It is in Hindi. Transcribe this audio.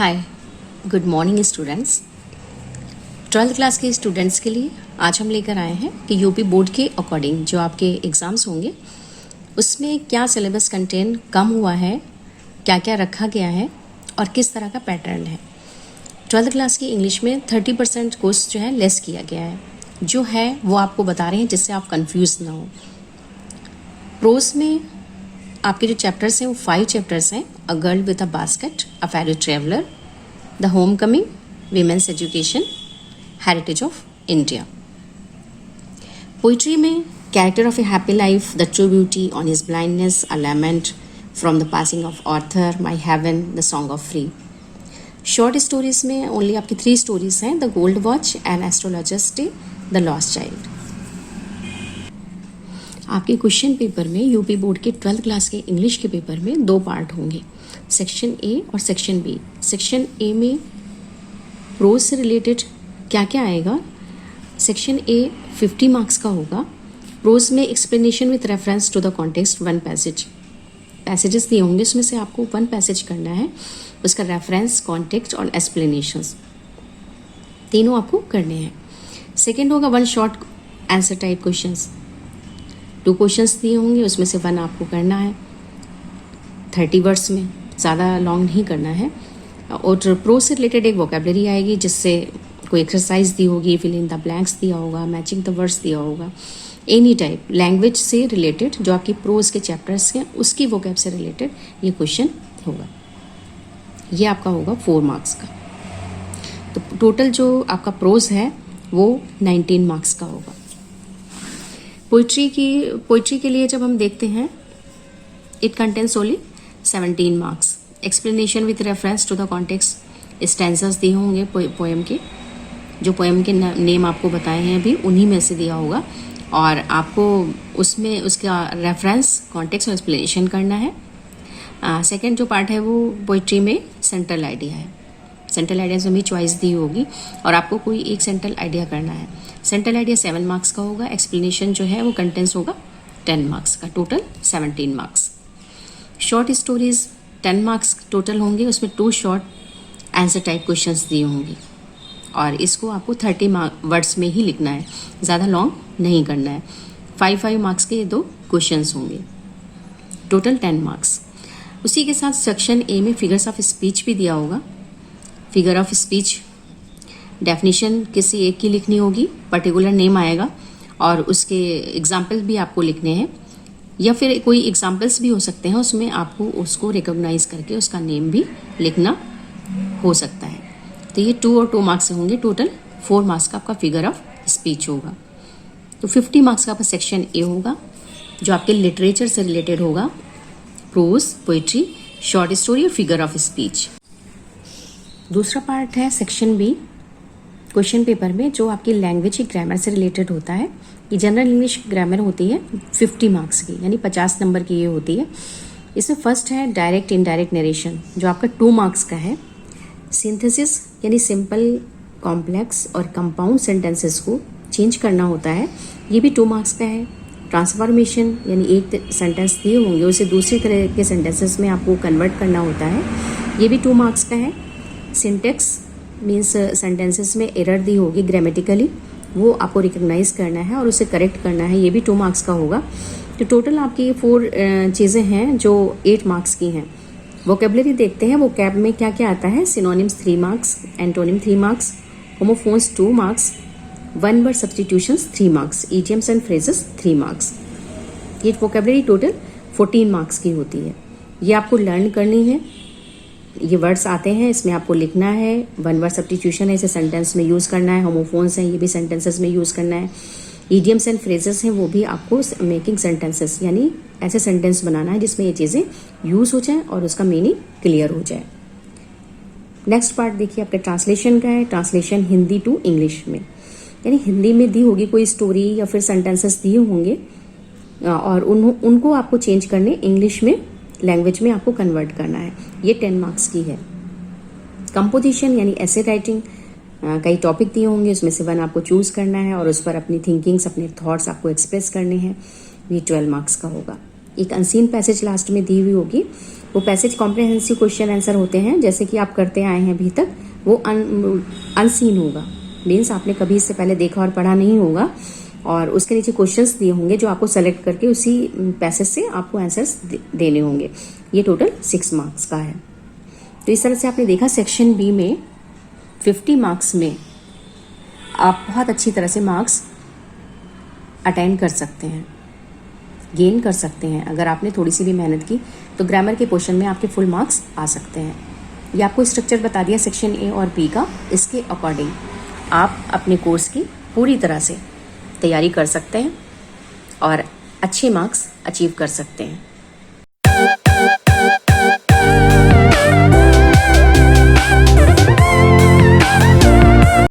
हाय, good morning students. 12th class के स्टूडेंट्स के लिए आज हम लेकर आए हैं कि यूपी बोर्ड के अकॉर्डिंग जो आपके एग्ज़ाम्स होंगे उसमें क्या सिलेबस कंटेंट कम हुआ है, क्या क्या रखा गया है और किस तरह का पैटर्न है। 12th क्लास की इंग्लिश में 30% कोर्स जो है लेस किया गया है, जो है वो आपको बता रहे हैं जिससे आप कंफ्यूज ना हो। प्रोज में आपके जो चैप्टर्स हैं वो 5 चैप्टर्स हैं। A girl with a basket, a ferry traveller, the homecoming, women's education, heritage of India. Poetry में character of a happy life, the true beauty, on his blindness, a lament from the passing of Arthur, my heaven, the song of free. Short stories में ओनली आपकी 3 स्टोरीज हैं, the gold watch, an astrologer's day, the lost child. आपके क्वेश्चन पेपर में यूपी बोर्ड के 12th क्लास के इंग्लिश के पेपर में 2 पार्ट होंगे, सेक्शन ए और सेक्शन बी। सेक्शन ए में प्रोज से रिलेटेड क्या क्या आएगा। सेक्शन ए 50 मार्क्स का होगा। प्रोज में explanation with reference to the context, 1 passages दिए होंगे, उसमें से आपको 1 पैसेज करना है, उसका रेफरेंस, कॉन्टेक्स्ट और एक्सप्लेनेशंस तीनों आपको करने हैं। सेकेंड होगा 1 short answer type questions. 2 questions दिए होंगे, उसमें से 1 आपको करना है 30 वर्ड्स में, ज़्यादा लॉन्ग नहीं करना है। और प्रोज से रिलेटेड एक वोकेबलरी आएगी जिससे कोई एक्सरसाइज दी होगी, फिल इन द ब्लैंक्स दिया होगा, मैचिंग द वर्ड्स दिया होगा। एनी टाइप लैंग्वेज से रिलेटेड जो आपकी प्रोज के चैप्टर्स हैं उसकी वोकेब से रिलेटेड ये क्वेश्चन होगा। ये आपका होगा 4 मार्क्स का। तो टोटल जो आपका प्रोज है वो 19 मार्क्स का होगा। पोइट्री के लिए जब हम देखते हैं, it contains only 17 marks. Explanation with reference to the context, stanzas दिए होंगे पोएम के, जो पोएम के नेम आपको बताए हैं अभी उन्हीं में से दिया होगा, और आपको उसमें उसका रेफरेंस, कॉन्टेक्स्ट और एक्सप्लेनेशन करना है। सेकेंड जो पार्ट है वो पोइट्री में सेंट्रल आइडिया है। सेंट्रल आइडिया से भी चॉइस दी होगी और आपको कोई एक सेंट्रल आइडिया करना है। सेंट्रल आइडिया 7 मार्क्स का होगा। एक्सप्लेनेशन जो है वो कंटेंट्स होगा 10 मार्क्स का, total 17 marks. Short stories 10 marks total होंगे, उसमें 2 शॉर्ट आंसर टाइप क्वेश्चंस दिए होंगे और इसको आपको 30 वर्ड्स में ही लिखना है, ज़्यादा लॉन्ग नहीं करना है। 5 मार्क्स के ये 2 क्वेश्चंस होंगे, टोटल 10 मार्क्स। उसी के साथ सेक्शन ए में फिगर्स ऑफ स्पीच भी दिया होगा। फिगर ऑफ स्पीच डेफिनेशन किसी एक की लिखनी होगी, पर्टिकुलर नेम आएगा और उसके एग्जाम्पल भी आपको लिखने हैं, या फिर कोई एग्जाम्पल्स भी हो सकते हैं, उसमें आपको उसको रिकॉग्नाइज करके उसका नेम भी लिखना हो सकता है। तो ये 2 और 2 मार्क्स से होंगे, टोटल 4 मार्क्स का आपका फिगर ऑफ स्पीच होगा। तो 50 मार्क्स का आपका सेक्शन ए होगा जो आपके लिटरेचर से रिलेटेड होगा, प्रोज, पोइट्री, शॉर्ट स्टोरी और फिगर ऑफ स्पीच। दूसरा पार्ट है सेक्शन बी क्वेश्चन पेपर में, जो आपकी लैंग्वेज की ग्रामर से रिलेटेड होता है। ये जनरल इंग्लिश ग्रामर होती है 50 मार्क्स की, यानी 50 नंबर की ये होती है। इसमें फर्स्ट है डायरेक्ट इनडायरेक्ट नरेशन, जो आपका 2 मार्क्स का है। सिंथेसिस यानी सिंपल, कॉम्प्लेक्स और कंपाउंड सेंटेंसेस को चेंज करना होता है, ये भी 2 मार्क्स का है। ट्रांसफॉर्मेशन यानी एक सेंटेंस दिए होंगे उसे दूसरी तरह के सेंटेंसेस में आपको कन्वर्ट करना होता है, ये भी 2 मार्क्स का है। सिंटेक्स मीन्स सेंटेंसेस में एरर दी होगी ग्रामेटिकली, वो आपको रिकग्नाइज करना है और उसे करेक्ट करना है, ये भी 2 मार्क्स का होगा। तो टोटल आपकी ये 4 चीज़ें हैं जो 8 मार्क्स की हैं। वोकेबलरी देखते हैं, वोकैब में क्या क्या आता है। Synonyms 3 marks, antonym 3 marks, homophones 2 marks, 1 word substitutions 3 marks, idioms and phrases 3 marks. ये वोकेबलरी टोटल 14 मार्क्स की होती है। ये आपको लर्न करनी है। ये वर्ड्स आते हैं, इसमें आपको लिखना है। 1 वर्ड सब्स्टिट्यूशन है, इसे सेंटेंस में यूज़ करना है। होमोफोन्स हैं, ये भी सेंटेंसेस में यूज़ करना है। इडियम्स एंड फ्रेजेस हैं, वो भी आपको मेकिंग सेंटेंसेस यानी ऐसे सेंटेंस बनाना है जिसमें ये चीज़ें यूज़ हो जाए और उसका मीनिंग क्लियर हो जाए। नेक्स्ट पार्ट देखिए आपके ट्रांसलेशन का है। ट्रांसलेशन हिंदी टू इंग्लिश में, यानी हिंदी में दी होगी कोई स्टोरी या फिर सेंटेंसेस दिए होंगे और उनको आपको चेंज करने इंग्लिश में, लैंग्वेज में आपको कन्वर्ट करना है। ये 10 मार्क्स की है। कंपोजिशन यानी ऐसे राइटिंग, कई टॉपिक दिए होंगे, उसमें से 1 आपको चूज़ करना है और उस पर अपनी थिंकिंग्स, अपने थॉट्स आपको एक्सप्रेस करने हैं, ये 12 मार्क्स का होगा। एक अनसीन पैसेज लास्ट में दी हुई होगी, वो पैसेज कॉम्प्रिहेंसिव क्वेश्चन आंसर होते हैं, जैसे कि आप करते आए हैं अभी तक, वो अनसीन होगा, मीन्स आपने कभी इससे पहले देखा और पढ़ा नहीं होगा, और उसके नीचे क्वेश्चंस दिए होंगे जो आपको सेलेक्ट करके उसी पैसेज से आपको आंसर्स देने होंगे। ये टोटल 6 मार्क्स का है। तो इस तरह से आपने देखा सेक्शन बी में 50 मार्क्स में आप बहुत अच्छी तरह से मार्क्स अटेंड कर सकते हैं, गेन कर सकते हैं। अगर आपने थोड़ी सी भी मेहनत की तो ग्रामर के पोर्शन में आपके फुल मार्क्स आ सकते हैं। ये आपको स्ट्रक्चर बता दिया सेक्शन ए और बी का। इसके अकॉर्डिंग आप अपने कोर्स की पूरी तरह से तैयारी कर सकते हैं और अच्छे मार्क्स अचीव कर सकते हैं।